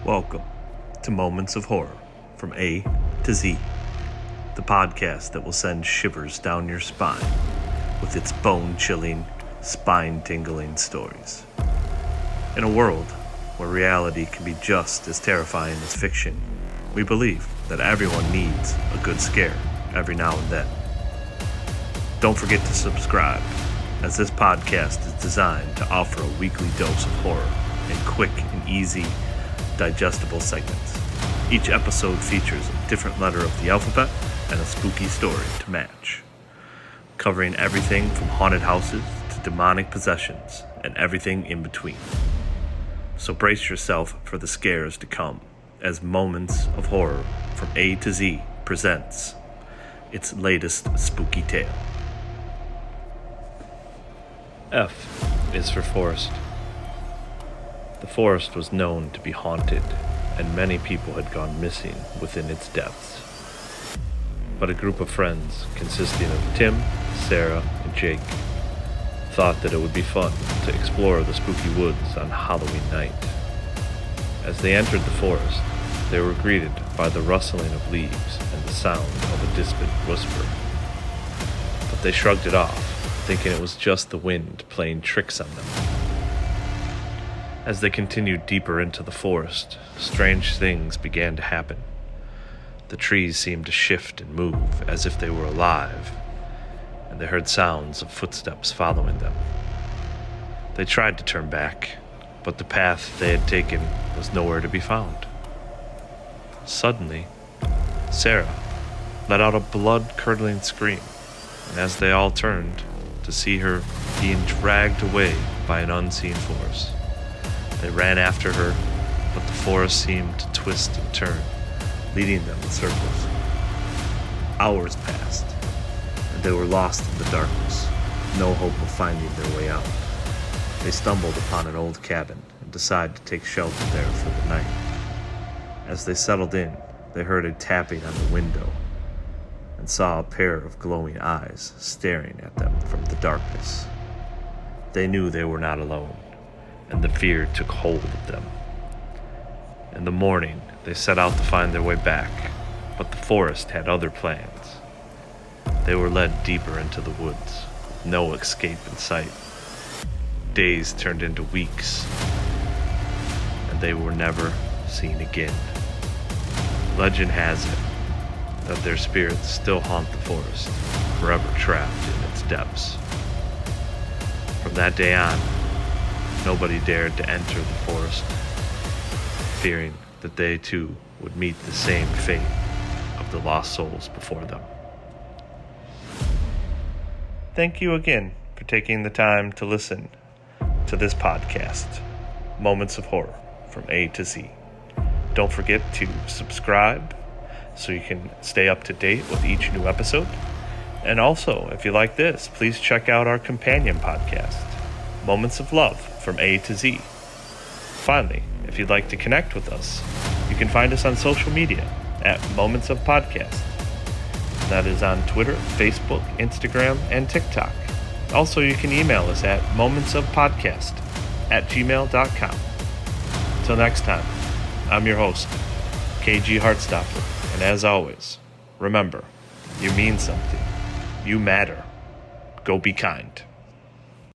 Welcome to Moments of Horror from A to Z, the podcast that will send shivers down your spine with its bone-chilling, spine-tingling stories. In a world where reality can be just as terrifying as fiction, we believe that everyone needs a good scare every now and then. Don't forget to subscribe, as this podcast is designed to offer a weekly dose of horror in quick and easy, digestible segments. Each episode features a different letter of the alphabet and a spooky story to match, covering everything from haunted houses to demonic possessions and everything in between. So brace yourself for the scares to come as Moments of Horror from A to Z presents its latest spooky tale. F is for forest. The forest was known to be haunted, and many people had gone missing within its depths. But a group of friends, consisting of Tim, Sarah, and Jake, thought that it would be fun to explore the spooky woods on Halloween night. As they entered the forest, they were greeted by the rustling of leaves and the sound of a distant whisper. But they shrugged it off, thinking it was just the wind playing tricks on them. As they continued deeper into the forest, strange things began to happen. The trees seemed to shift and move as if they were alive, and they heard sounds of footsteps following them. They tried to turn back, but the path they had taken was nowhere to be found. Suddenly, Sarah let out a blood-curdling scream, and as they all turned to see her being dragged away by an unseen force, they ran after her, but the forest seemed to twist and turn, leading them in circles. Hours passed, and they were lost in the darkness, no hope of finding their way out. They stumbled upon an old cabin and decided to take shelter there for the night. As they settled in, they heard a tapping on the window and saw a pair of glowing eyes staring at them from the darkness. They knew they were not alone, and the fear took hold of them. In the morning, they set out to find their way back, but the forest had other plans. They were led deeper into the woods, with no escape in sight. Days turned into weeks, and they were never seen again. Legend has it that their spirits still haunt the forest, forever trapped in its depths. From that day on, nobody dared to enter the forest, fearing that they too would meet the same fate of the lost souls before them. Thank you again for taking the time to listen to this podcast, Moments of Horror from A to Z. Don't forget to subscribe so you can stay up to date with each new episode. And also, if you like this, please check out our companion podcast, Moments of Love from A to Z. Finally, if you'd like to connect with us, you can find us on social media at Moments of Podcast. That is on Twitter, Facebook, Instagram, and TikTok. Also, you can email us at momentsofpodcast@gmail.com. Until next time, I'm your host, KG Heartstopper, and as always, remember, you mean something. You matter. Go be kind.